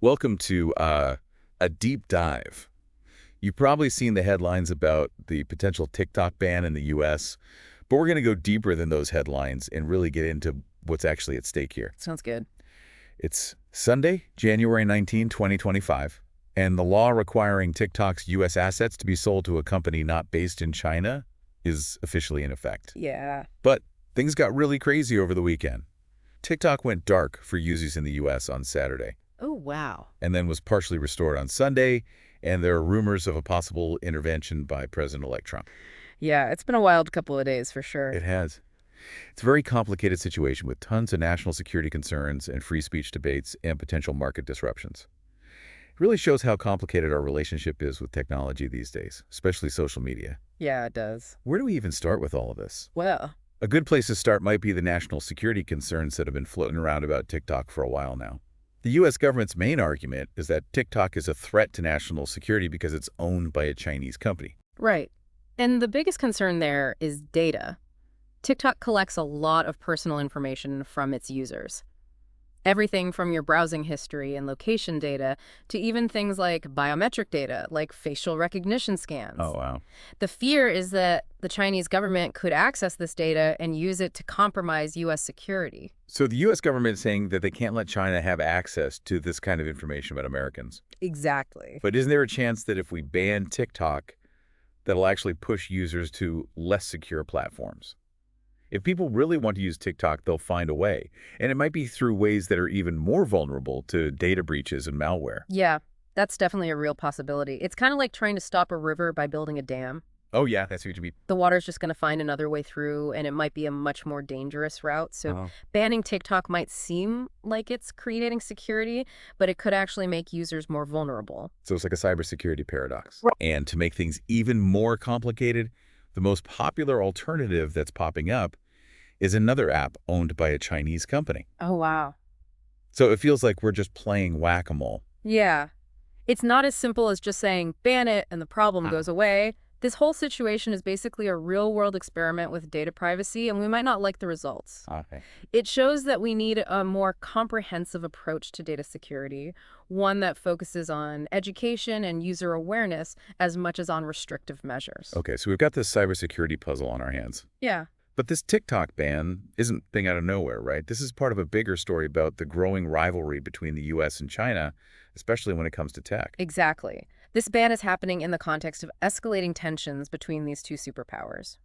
Welcome to a deep dive. You've probably seen the headlines about the potential TikTok ban in the US, but we're going to go deeper than those headlines and really get into what's actually at stake here. Sounds good. It's Sunday, January 19, 2025, and the law requiring TikTok's US assets to be sold to a company not based in China is officially in effect. Yeah. But things got really crazy over the weekend. TikTok went dark for users in the US on Saturday, Oh, wow. and then was partially restored on Sunday, and there are rumors of a possible intervention by President-elect Trump. Yeah, it's been a wild couple of days for sure. It has. It's a very complicated situation with tons of national security concerns and free speech debates and potential market disruptions. It really shows how complicated our relationship is with technology these days, especially social media. Yeah, it does. Where do we even start with all of this? Well, A good place to start might be the national security concerns that have been floating around about TikTok for a while now. The U.S. government's main argument is that TikTok is a threat to national security because it's owned by a Chinese company. right. And the biggest concern there is data. TikTok collects a lot of personal information from its users. Everything from your browsing history and location data to even things like biometric data, like facial recognition scans. Oh, wow. The fear is that the Chinese government could access this data and use it to compromise U.S. security. So the U.S. government is saying that they can't let China have access to this kind of information about Americans. Exactly. But isn't there a chance that if we ban TikTok, that'll actually push users to less secure platforms? If people really want to use TikTok, they'll find a way. And it might be through ways that are even more vulnerable to data breaches and malware. Yeah, that's definitely a real possibility. It's kind of like trying to stop a river by building a dam. Oh, yeah, that's what you mean. The water's just going to find another way through, and it might be a much more dangerous route. So Oh. banning TikTok might seem like it's creating security, but it could actually make users more vulnerable. So it's like a cybersecurity paradox. Right. And to make things even more complicated, the most popular alternative that's popping up is another app owned by a Chinese company. Oh, wow. So it feels like we're just playing whack-a-mole. Yeah. It's not as simple as just saying ban it and the problem goes away. This whole situation is basically a real-world experiment with data privacy, and we might not like the results. Okay. It shows that we need a more comprehensive approach to data security, one that focuses on education and user awareness as much as on restrictive measures. Okay, so we've got this cybersecurity puzzle on our hands. Yeah, But this TikTok ban isn't a thing out of nowhere, right? This is part of a bigger story about the growing rivalry between the U.S. and China, especially when it comes to tech. exactly. This ban is happening in the context of escalating tensions between these two superpowers.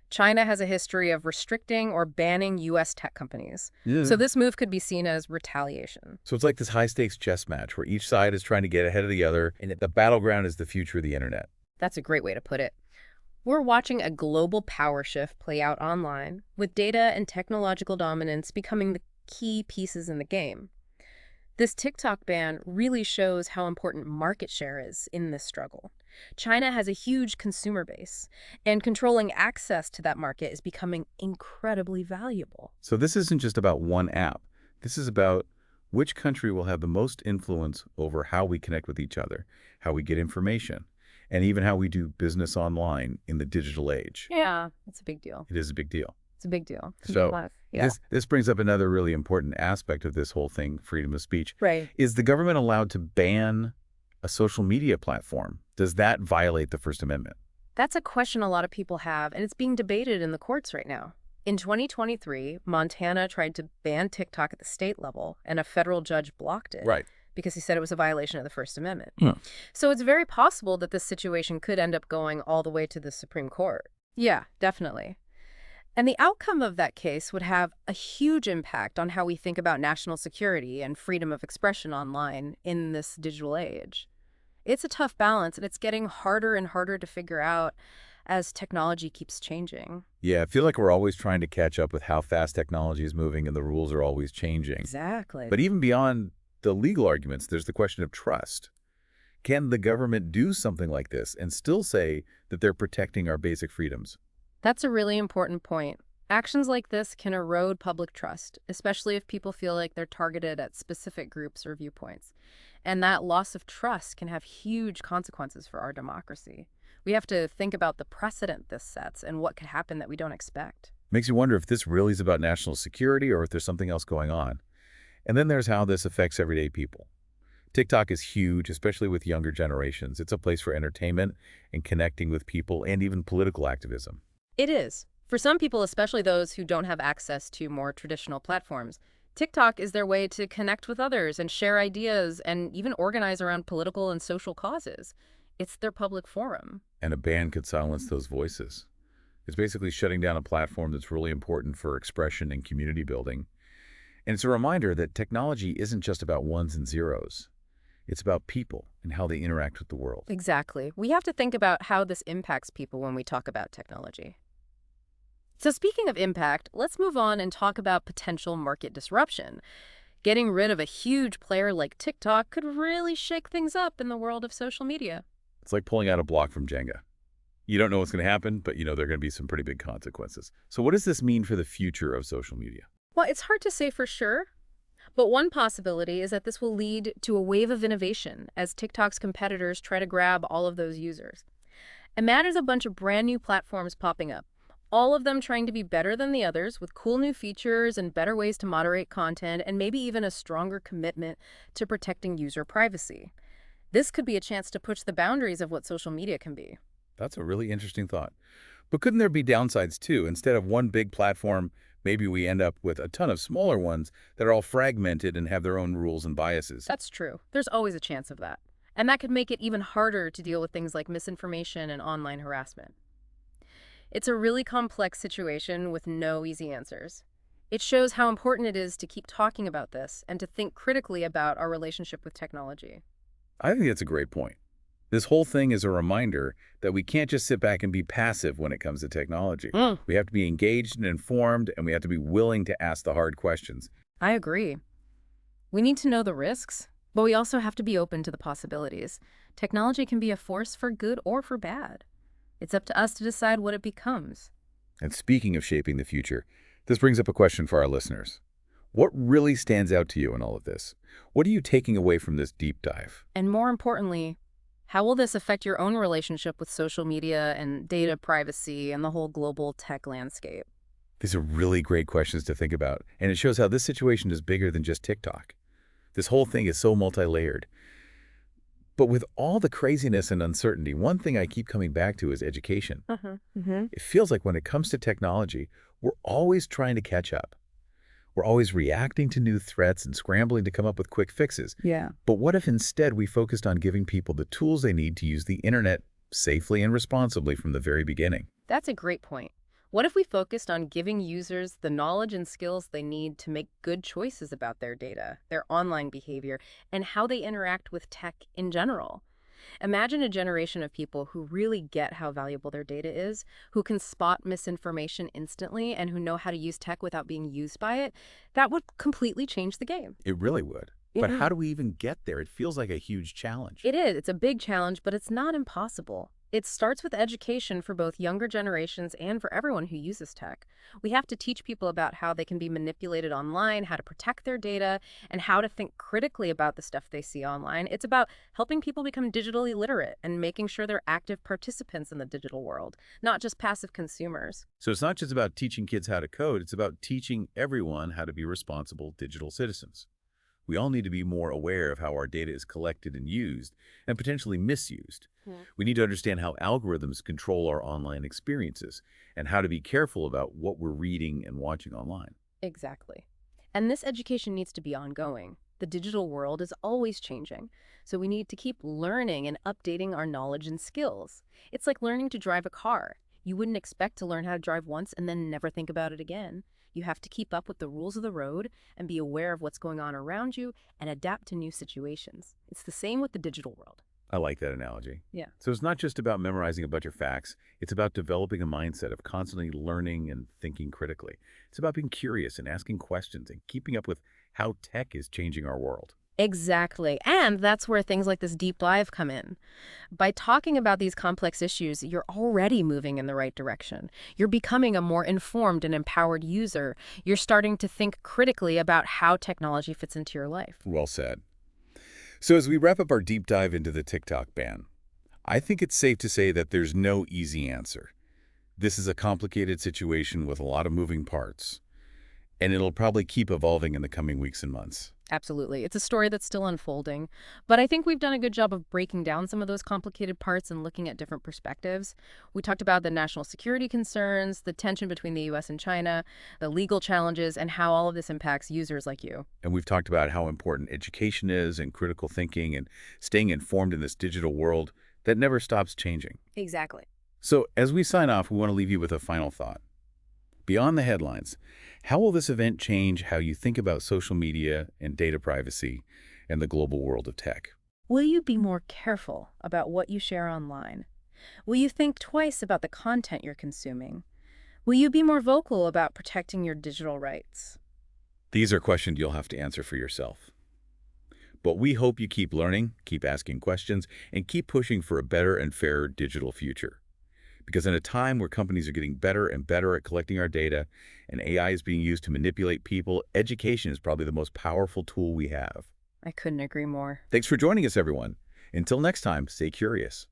China has a history of restricting or banning U.S. tech companies. Yeah. So this move could be seen as retaliation. So it's like this high-stakes chess match where each side is trying to get ahead of the other, and the battleground is the future of the internet. That's a great way to put it. We're watching a global power shift play out online, with data and technological dominance becoming the key pieces in the game. This TikTok ban really shows how important market share is in this struggle. China has a huge consumer base, and controlling access to that market is becoming incredibly valuable. So this isn't just about one app. This is about which country will have the most influence over how we connect with each other, how we get information, and even how we do business online in the digital age. Yeah, it's a big deal. It is a big deal. It's a big deal. So Yeah. this brings up another really important aspect of this whole thing, freedom of speech. Right. Is the government allowed to ban a social media platform? Does that violate the First Amendment? That's a question a lot of people have, and it's being debated in the courts right now. In 2023, Montana tried to ban TikTok at the state level, and a federal judge blocked it Right. because he said it was a violation of the First Amendment. Yeah. So it's very possible that this situation could end up going all the way to the Supreme Court. Yeah, definitely. And the outcome of that case would have a huge impact on how we think about national security and freedom of expression online in this digital age. It's a tough balance, and it's getting harder and harder to figure out as technology keeps changing. Yeah, I feel like we're always trying to catch up with how fast technology is moving and the rules are always changing. Exactly. But even beyond the legal arguments, there's the question of trust. Can the government do something like this and still say that they're protecting our basic freedoms? That's a really important point. Actions like this can erode public trust, especially if people feel like they're targeted at specific groups or viewpoints. And that loss of trust can have huge consequences for our democracy. We have to think about the precedent this sets and what could happen that we don't expect. Makes you wonder if this really is about national security or if there's something else going on. And then there's how this affects everyday people. TikTok is huge, especially with younger generations. It's a place for entertainment and connecting with people and even political activism. It is. For some people, especially those who don't have access to more traditional platforms, TikTok is their way to connect with others and share ideas and even organize around political and social causes. It's their public forum. And a ban could silence those voices. It's basically shutting down a platform that's really important for expression and community building. And it's a reminder that technology isn't just about ones and zeros. It's about people and how they interact with the world. Exactly. We have to think about how this impacts people when we talk about technology. So speaking of impact, let's move on and talk about potential market disruption. Getting rid of a huge player like TikTok could really shake things up in the world of social media. It's like pulling out a block from Jenga. You don't know what's going to happen, but you know there are going to be some pretty big consequences. So what does this mean for the future of social media? Well, it's hard to say for sure, but one possibility is that this will lead to a wave of innovation as TikTok's competitors try to grab all of those users. Imagine a bunch of brand new platforms popping up, all of them trying to be better than the others with cool new features and better ways to moderate content and maybe even a stronger commitment to protecting user privacy. This could be a chance to push the boundaries of what social media can be. That's a really interesting thought. But couldn't there be downsides too? Instead of one big platform, maybe we end up with a ton of smaller ones that are all fragmented and have their own rules and biases. That's true. There's always a chance of that. And that could make it even harder to deal with things like misinformation and online harassment. It's a really complex situation with no easy answers. It shows how important it is to keep talking about this and to think critically about our relationship with technology. I think that's a great point. This whole thing is a reminder that we can't just sit back and be passive when it comes to technology. We have to be engaged and informed, and we have to be willing to ask the hard questions. I agree. We need to know the risks, but we also have to be open to the possibilities. Technology can be a force for good or for bad. It's up to us to decide what it becomes. And speaking of shaping the future, this brings up a question for our listeners. What really stands out to you in all of this? What are you taking away from this deep dive? And more importantly, how will this affect your own relationship with social media and data privacy and the whole global tech landscape? These are really great questions to think about, and it shows how this situation is bigger than just TikTok. This whole thing is so multi-layered. But with all the craziness and uncertainty, one thing I keep coming back to is education. It feels like when it comes to technology, we're always trying to catch up. We're always reacting to new threats and scrambling to come up with quick fixes. Yeah. But what if instead we focused on giving people the tools they need to use the internet safely and responsibly from the very beginning? That's a great point. What if we focused on giving users the knowledge and skills they need to make good choices about their data, their online behavior, and how they interact with tech in general? Imagine a generation of people who really get how valuable their data is, who can spot misinformation instantly, and who know how to use tech without being used by it. That would completely change the game. It really would. But how do we even get there? It feels like a huge challenge. It is. It's a big challenge, but it's not impossible. It starts with education for both younger generations and for everyone who uses tech. We have to teach people about how they can be manipulated online, how to protect their data, and how to think critically about the stuff they see online. It's about helping people become digitally literate and making sure they're active participants in the digital world, not just passive consumers. So it's not just about teaching kids how to code, it's about teaching everyone how to be responsible digital citizens. We all need to be more aware of how our data is collected and used, and potentially misused. We need to understand how algorithms control our online experiences, and how to be careful about what we're reading and watching online. Exactly. And this education needs to be ongoing. The digital world is always changing, so we need to keep learning and updating our knowledge and skills. It's like learning to drive a car. You wouldn't expect to learn how to drive once and then never think about it again. You have to keep up with the rules of the road and be aware of what's going on around you and adapt to new situations. It's the same with the digital world. I like that analogy. Yeah. So it's not just about memorizing a bunch of facts. It's about developing a mindset of constantly learning and thinking critically. It's about being curious and asking questions and keeping up with how tech is changing our world. Exactly. And that's where things like this deep dive come in. By talking about these complex issues, you're already moving in the right direction. You're becoming a more informed and empowered user. You're starting to think critically about how technology fits into your life. Well said. So as we wrap up our deep dive into the TikTok ban, I think it's safe to say that there's no easy answer. This is a complicated situation with a lot of moving parts, and it'll probably keep evolving in the coming weeks and months. Absolutely. It's a story that's still unfolding, but I think we've done a good job of breaking down some of those complicated parts and looking at different perspectives. We talked about the national security concerns, the tension between the US and China, the legal challenges, and how all of this impacts users like you. And we've talked about how important education is and critical thinking and staying informed in this digital world that never stops changing. Exactly. So as we sign off, we want to leave you with a final thought. Beyond the headlines, how will this event change how you think about social media and data privacy and the global world of tech? Will you be more careful about what you share online? Will you think twice about the content you're consuming? Will you be more vocal about protecting your digital rights? These are questions you'll have to answer for yourself. But we hope you keep learning, keep asking questions, and keep pushing for a better and fairer digital future. Because in a time where companies are getting better and better at collecting our data and AI is being used to manipulate people, education is probably the most powerful tool we have. I couldn't agree more. Thanks for joining us, everyone. Until next time, stay curious.